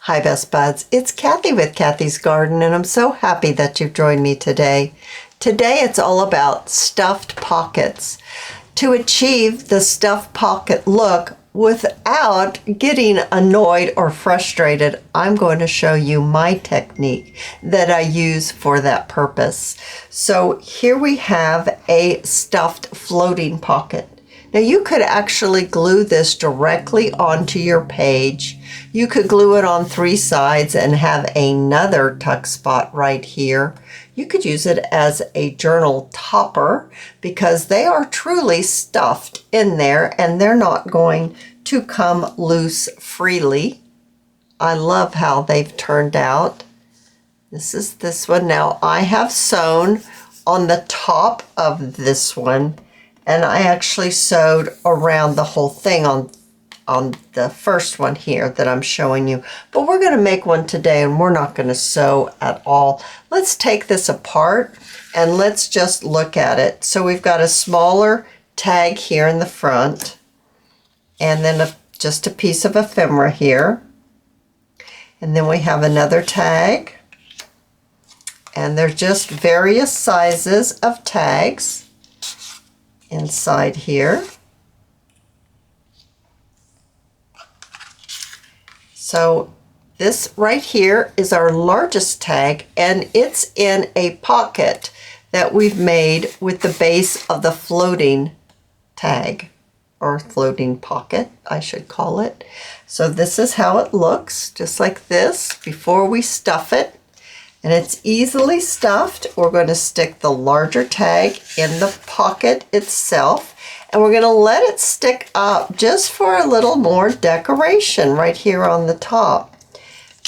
Hi Best Buds, it's Cathy with Cathy's Garden, and I'm so happy that you've joined me today. Today it's all about stuffed pockets. To achieve the stuffed pocket look without getting annoyed or frustrated, I'm going to show you my technique that I use for that purpose. So here we have a stuffed floating pocket. Now you could actually glue this directly onto your page. You could glue it on 3 sides and have another tuck spot right here. You could use it as a journal topper because they are truly stuffed in there and they're not going to come loose freely. I love how they've turned out. This is this one. Now I have sewn on the top of this one, and I actually sewed around the whole thing on the first one here that I'm showing you. But we're going to make one today and we're not going to sew at all. Let's take this apart and let's just look at it. So we've got a smaller tag here in the front, and then just a piece of ephemera here. And then we have another tag. And there's just various sizes of tags inside here. So this right here is our largest tag, and it's in a pocket that we've made with the base of the floating tag, or floating pocket, I should call it. So this is how it looks, just like this, before we stuff it. And it's easily stuffed. We're going to stick the larger tag in the pocket itself, and we're going to let it stick up just for a little more decoration right here on the top.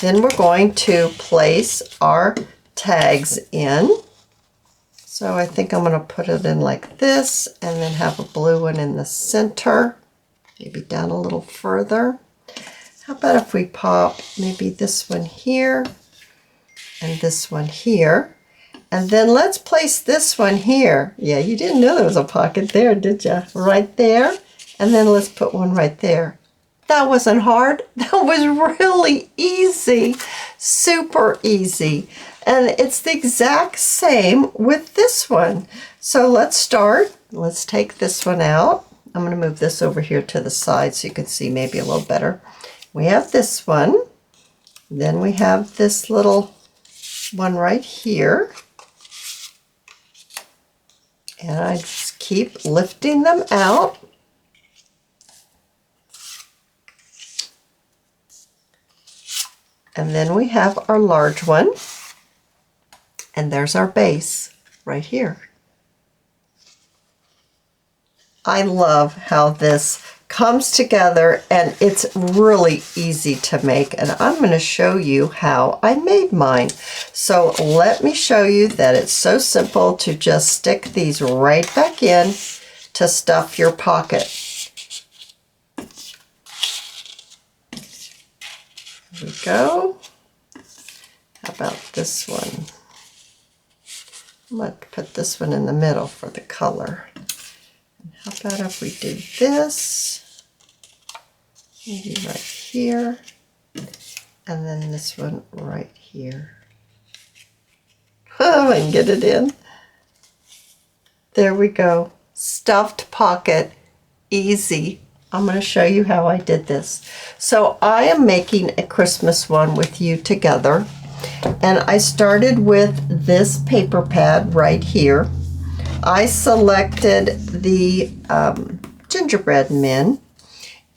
Then we're going to place our tags in. So I think I'm going to put it in like this, and then have a blue one in the center, maybe down a little further. How about if we pop maybe this one here and this one here, and then let's place this one here. Yeah, you didn't know there was a pocket there, did you? Right there, and then let's put one right there. That wasn't hard. That was really easy, super easy. And it's the exact same with this one. So let's start. Let's take this one out. I'm going to move this over here to the side so you can see maybe a little better. We have this one. Then we have this little one right here. And I just keep lifting them out. And then we have our large one. And there's our base right here. I love how this comes together, and it's really easy to make, and I'm going to show you how I made mine. So let me show you that it's so simple to just stick these right back in to stuff your pocket. Here we go. How about this one? I'm going to put this one in the middle for the color. How about if we do this, maybe right here, and then this one right here. Oh, I can get it in. There we go. Stuffed pocket, easy. I'm going to show you how I did this. So I am making a Christmas one with you together, and I started with this paper pad right here. I selected the gingerbread men,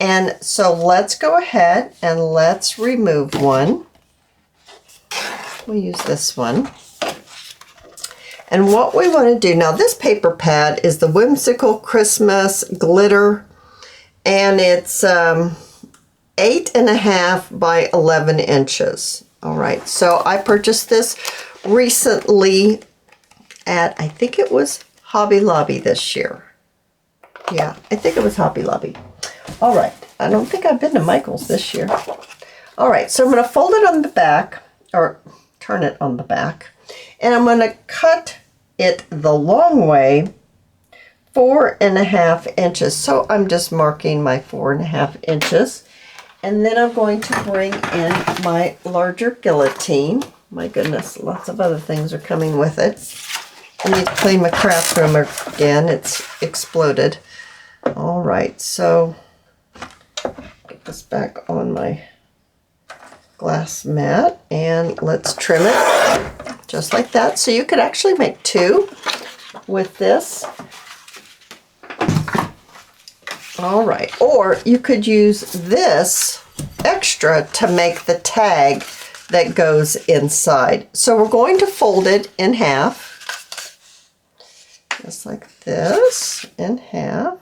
and so let's go ahead and let's remove one. We'll use this one. And what we want to do, now this paper pad is the Whimsical Christmas Glitter, and it's 8.5 by 11 inches. All right, so I purchased this recently at, I think it was Hobby Lobby this year. Yeah, I think it was Hobby Lobby. All right, I don't think I've been to Michael's this year. All right, so I'm going to fold it on the back, or turn it on the back, and I'm going to cut it the long way, 4.5 inches. So I'm just marking my 4.5 inches, And then I'm going to bring in my larger guillotine. My goodness, lots of other things are coming with it. I need to clean my craft room again. It's exploded. All right, so get this back on my glass mat and let's trim it just like that. So you could actually make two with this. All right, or you could use this extra to make the tag that goes inside. So we're going to fold it in half, just like this, in half.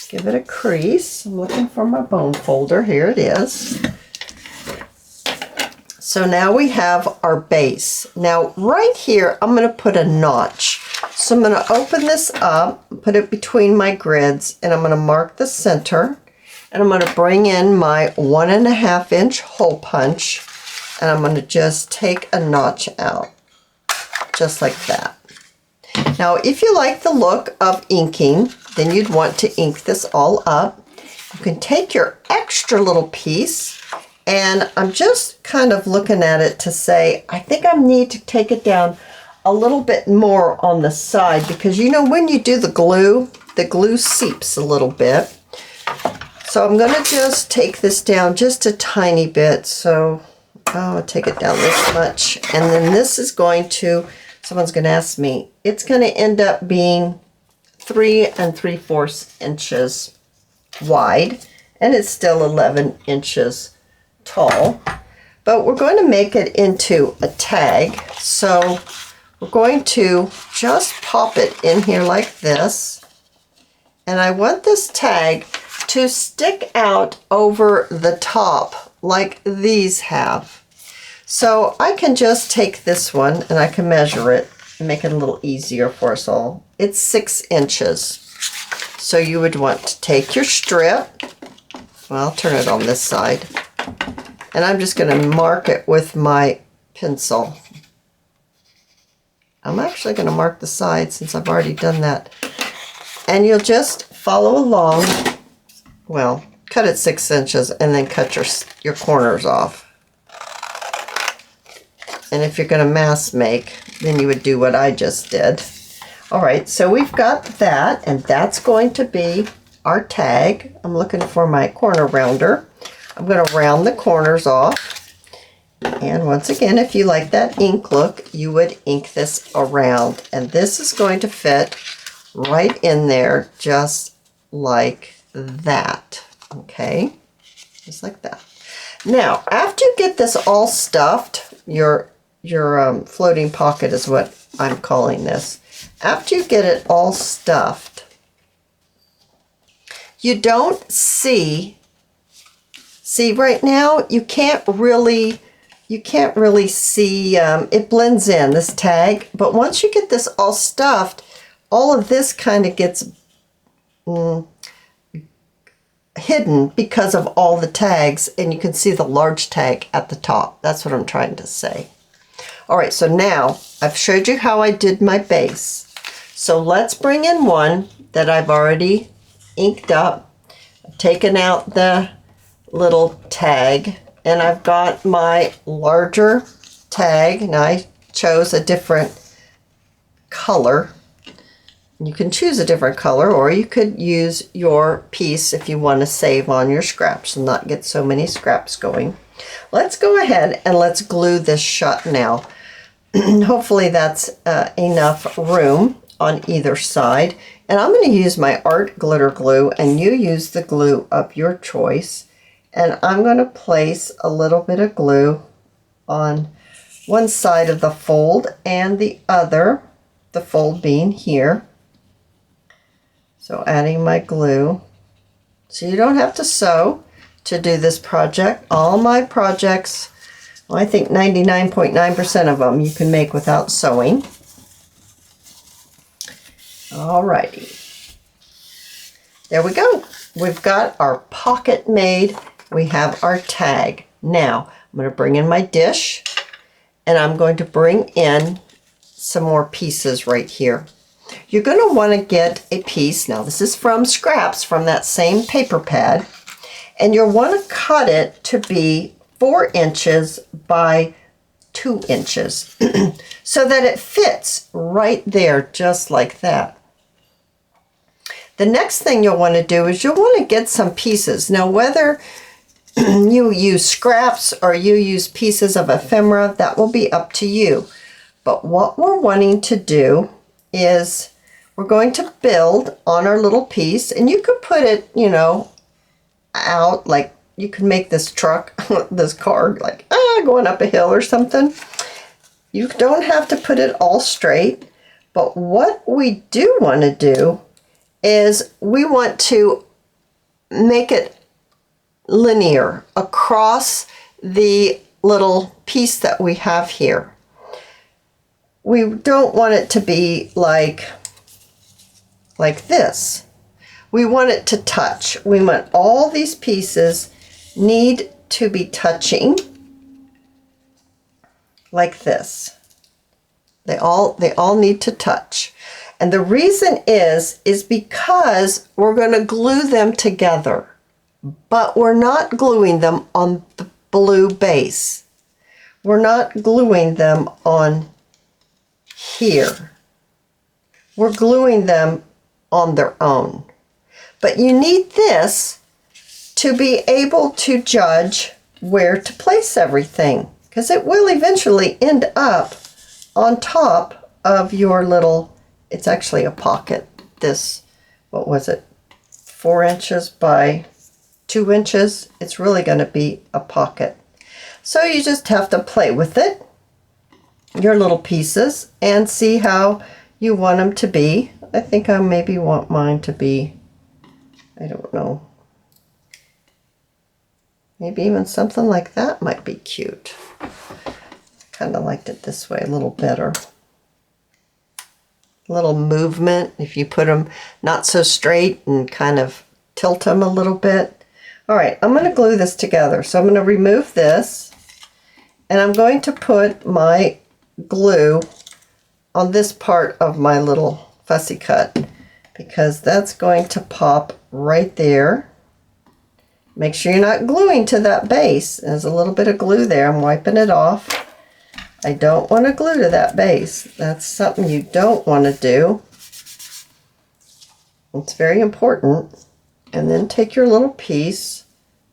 Give it a crease. I'm looking for my bone folder. Here it is. So now we have our base. Now right here, I'm going to put a notch. So I'm going to open this up, put it between my grids, and I'm going to mark the center. And I'm going to bring in my 1.5 inch hole punch, and I'm going to just take a notch out, just like that. Now, if you like the look of inking, then you'd want to ink this all up. You can take your extra little piece, and I'm just kind of looking at it to say, I think I need to take it down a little bit more on the side, because you know when you do the glue seeps a little bit. So I'm going to just take this down just a tiny bit. So I'll take it down this much. And then this is going to, someone's going to ask me, it's going to end up being 3 3/4 inches wide. And it's still 11 inches tall. But we're going to make it into a tag. So we're going to just pop it in here like this. And I want this tag to stick out over the top like these have. So I can just take this one and I can measure it and make it a little easier for us all. It's 6 inches. So you would want to take your strip. Well, I'll turn it on this side. And I'm just going to mark it with my pencil. I'm actually going to mark the side since I've already done that. And you'll just follow along. Well, cut it 6 inches and then cut your corners off. And if you're going to mass make, then you would do what I just did. All right, so we've got that, and that's going to be our tag. I'm looking for my corner rounder. I'm going to round the corners off. And once again, if you like that ink look, you would ink this around. And this is going to fit right in there, just like that. Okay, just like that. Now, after you get this all stuffed, your floating pocket is what I'm calling this. After you get it all stuffed, you don't see right now, you can't really see, it blends in, this tag, but once you get this all stuffed, all of this kind of gets hidden because of all the tags, and you can see the large tag at the top. That's what I'm trying to say. All right, so now I've showed you how I did my base. So let's bring in one that I've already inked up. I've taken out the little tag, and I've got my larger tag, and I chose a different color. You can choose a different color, or you could use your piece if you want to save on your scraps and not get so many scraps going. Let's go ahead and let's glue this shut now. Hopefully that's enough room on either side. And I'm going to use my art glitter glue, and you use the glue of your choice. And I'm going to place a little bit of glue on one side of the fold and the other, the fold being here. So adding my glue. So you don't have to sew to do this project. All my projects, well, I think 99.9% of them you can make without sewing. Alrighty. There we go. We've got our pocket made. We have our tag. Now, I'm going to bring in my dish, and I'm going to bring in some more pieces right here. You're going to want to get a piece. Now, this is from scraps from that same paper pad. And you'll want to cut it to be 4 inches by 2 inches so that it fits right there just like that. The next thing you'll want to do is you'll want to get some pieces. Now whether you use scraps or you use pieces of ephemera, that will be up to you. But what we're wanting to do is we're going to build on our little piece, and you could put it, you know, out, like you could make this truck, this car, like going up a hill or something. You don't have to put it all straight, but what we do want to do is we want to make it linear across the little piece that we have here. We don't want it to be like this. We want it to touch. We want all these pieces need to be touching like this. They all need to touch. And the reason is because we're going to glue them together, but we're not gluing them on the blue base. We're not gluing them on here. We're gluing them on their own. But you need this to be able to judge where to place everything, because it will eventually end up on top of your little, it's actually a pocket. This, what was it, 4 inches by 2 inches? It's really going to be a pocket. So you just have to play with it, your little pieces, and see how you want them to be. I think I maybe want mine to be, I don't know, maybe even something like that might be cute. Kind of liked it this way a little better. A little movement if you put them not so straight and kind of tilt them a little bit. All right, I'm going to glue this together. So I'm going to remove this, and I'm going to put my glue on this part of my little fussy cut, because that's going to pop right there. Make sure you're not gluing to that base. There's a little bit of glue there. I'm wiping it off. I don't want to glue to that base. That's something you don't want to do. It's very important. And then take your little piece,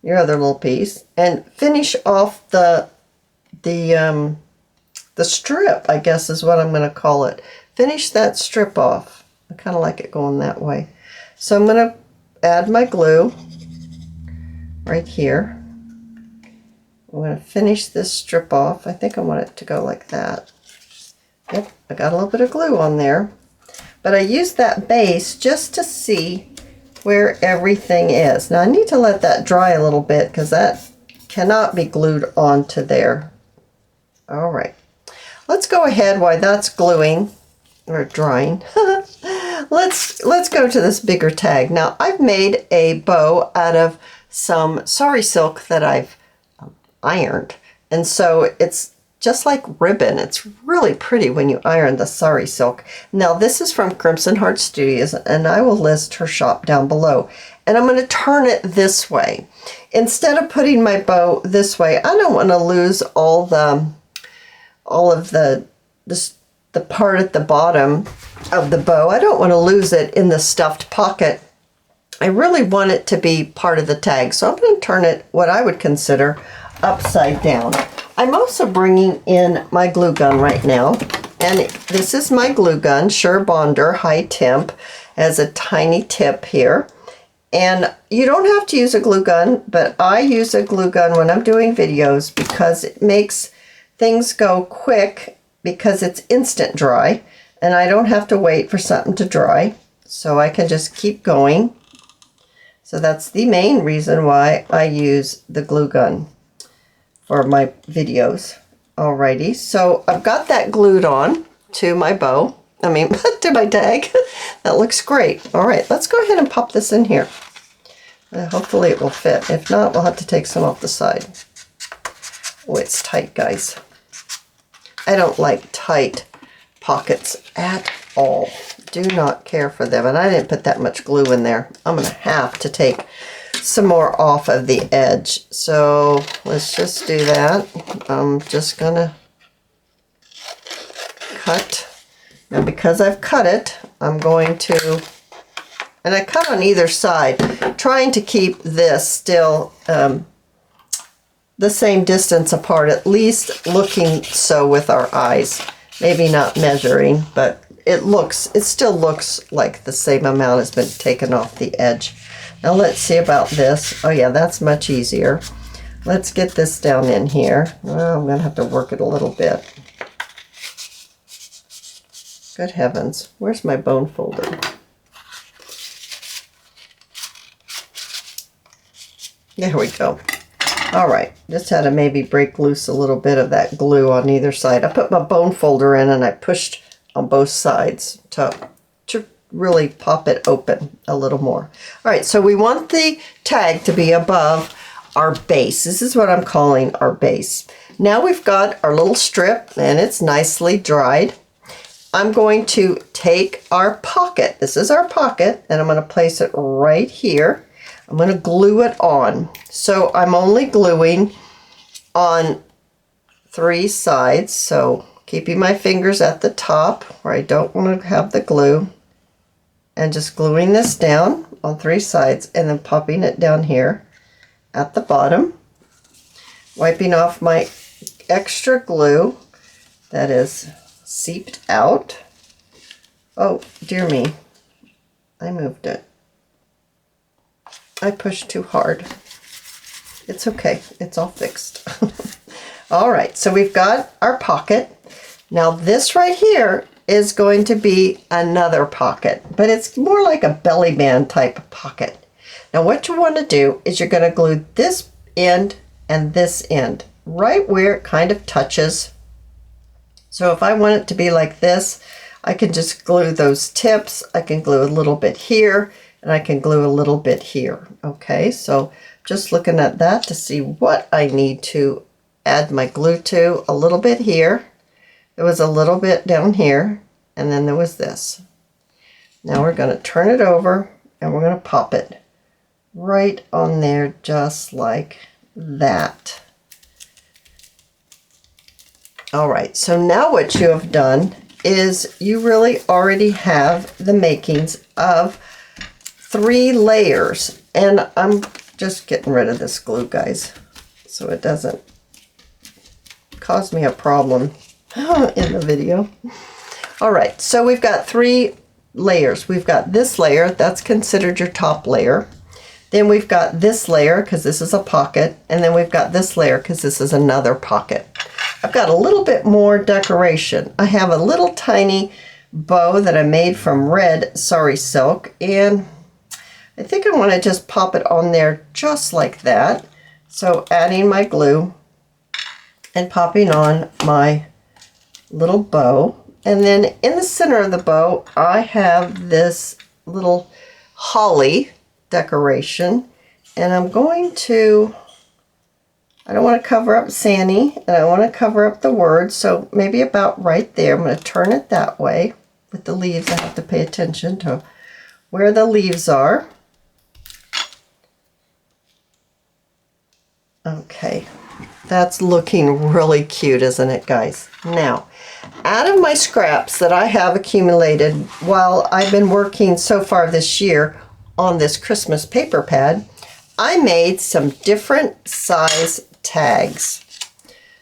your other little piece, and finish off the strip, I guess is what I'm going to call it. Finish that strip off. I kind of like it going that way. So I'm going to add my glue right here. I'm going to finish this strip off. I think I want it to go like that. Yep, I got a little bit of glue on there. But I used that base just to see where everything is. Now I need to let that dry a little bit because that cannot be glued onto there. All right. Let's go ahead while that's gluing or drying. Let's go to this bigger tag. Now I've made a bow out of some Sari silk that I've ironed, and so it's just like ribbon. It's really pretty when you iron the Sari silk. Now this is from Crimson Heart Studios, and I will list her shop down below. And I'm going to turn it this way. Instead of putting my bow this way, I don't want to lose all of the part at the bottom of the bow. I don't want to lose it in the stuffed pocket. I really want it to be part of the tag. So I'm going to turn it what I would consider upside down. I'm also bringing in my glue gun right now. And this is my glue gun, Sure Bonder High Temp. Has a tiny tip here. And you don't have to use a glue gun, but I use a glue gun when I'm doing videos because it makes things go quick, because it's instant dry and I don't have to wait for something to dry, so I can just keep going. So that's the main reason why I use the glue gun for my videos. Alrighty, so I've got that glued on to my bow, to my tag. That looks great. All right, let's go ahead and pop this in here. Hopefully it will fit. If not, we'll have to take some off the side. Oh, it's tight, guys. I don't like tight pockets at all. Do not care for them. And I didn't put that much glue in there. I'm going to have to take some more off of the edge. So let's just do that. I'm just gonna cut. Now because I've cut it, I'm going to, and I cut on either side, trying to keep this still the same distance apart, at least looking so with our eyes. Maybe not measuring, but it still looks like the same amount has been taken off the edge. Now let's see about this. Oh yeah, that's much easier. Let's get this down in here. Well, I'm gonna have to work it a little bit. Good heavens, where's my bone folder? There we go. All right, just had to maybe break loose a little bit of that glue on either side. I put my bone folder in and I pushed on both sides to really pop it open a little more. All right, so we want the tag to be above our base. This is what I'm calling our base. Now we've got our little strip and it's nicely dried. I'm going to take our pocket. This is our pocket, and I'm going to place it right here. I'm going to glue it on. So I'm only gluing on 3 sides. So keeping my fingers at the top where I don't want to have the glue, and just gluing this down on 3 sides and then popping it down here at the bottom. Wiping off my extra glue that is seeped out. Oh, dear me. I moved it. I pushed too hard. It's okay. It's all fixed. All right, so we've got our pocket. Now this right here is going to be another pocket, but it's more like a belly band type pocket. Now what you want to do is you're going to glue this end and this end right where it kind of touches. So if I want it to be like this, I can just glue those tips. I can glue a little bit here, and I can glue a little bit here. Okay, so just looking at that to see what I need to add my glue to. A little bit here. There was a little bit down here, and then there was this. Now we're going to turn it over, and we're going to pop it right on there just like that. All right, so now what you have done is you really already have the makings of 3 layers. And I'm just getting rid of this glue, guys, so it doesn't cause me a problem in the video. All right, so we've got 3 layers. We've got this layer, that's considered your top layer. Then we've got this layer, because this is a pocket. And then we've got this layer, because this is another pocket. I've got a little bit more decoration. I have a little tiny bow that I made from red Sari silk, and I think I want to just pop it on there just like that. So adding my glue and popping on my little bow. And then in the center of the bow, I have this little holly decoration, and I'm going to, I don't want to cover up Sani, and I want to cover up the words, so maybe about right there. I'm going to turn it that way. With the leaves, I have to pay attention to where the leaves are. Okay, that's looking really cute, isn't it, guys? Now, out of my scraps that I have accumulated while I've been working so far this year on this Christmas paper pad, I made some different size tags.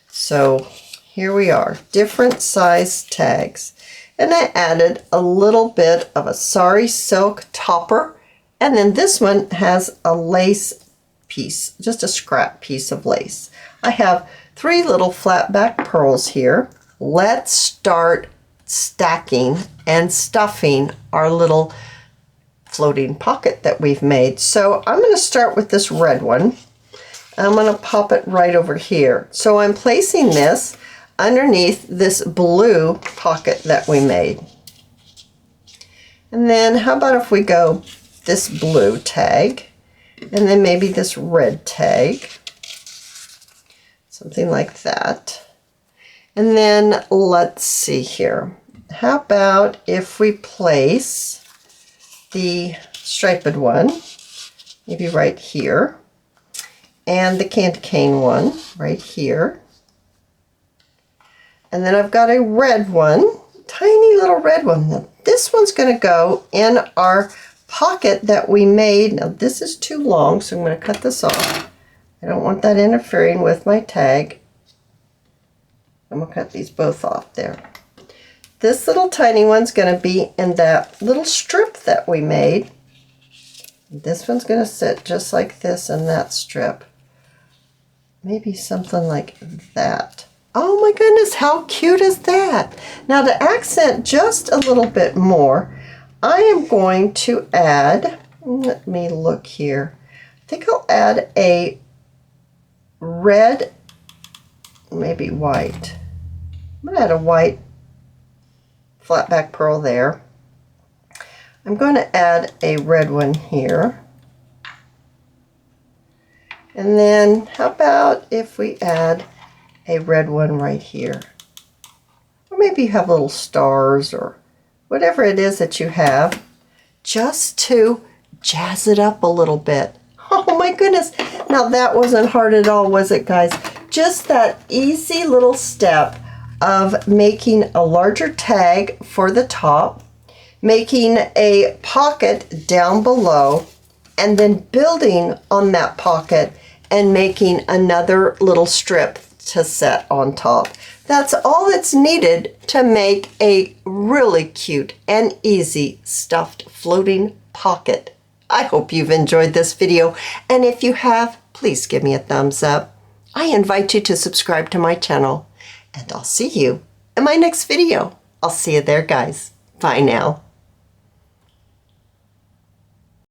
So here we are, different size tags. And I added a little bit of a Sari silk topper, and then this one has a lace piece, just a scrap piece of lace. I have 3 little flat back pearls here. Let's start stacking and stuffing our little floating pocket that we've made. So I'm going to start with this red one. I'm going to pop it right over here. So I'm placing this underneath this blue pocket that we made. And then how about if we go this blue tag, and then maybe this red tag, something like that. And then let's see here. How about if we place the striped one maybe right here. And the candy cane one right here. And then I've got a red one, tiny little red one. Now this one's going to go in our pocket that we made. Now this is too long, so I'm going to cut this off. I don't want that interfering with my tag. I'm going to cut these both off there. This little tiny one's going to be in that little strip that we made. This one's going to sit just like this in that strip. Maybe something like that. Oh my goodness, how cute is that? Now to accent just a little bit more, I am going to add, let me look here. I think I'll add a red, maybe white. I'm going to add a white flat back pearl there. I'm going to add a red one here. And then how about if we add a red one right here? Or maybe you have little stars or whatever it is that you have, just to jazz it up a little bit. Oh my goodness. Now that wasn't hard at all, was it, guys? Just that easy little step of making a larger tag for the top, making a pocket down below, and then building on that pocket and making another little strip to set on top. That's all that's needed to make a really cute and easy stuffed floating pocket. I hope you've enjoyed this video, and if you have, please give me a thumbs up. I invite you to subscribe to my channel, and I'll see you in my next video. I'll see you there, guys. Bye now.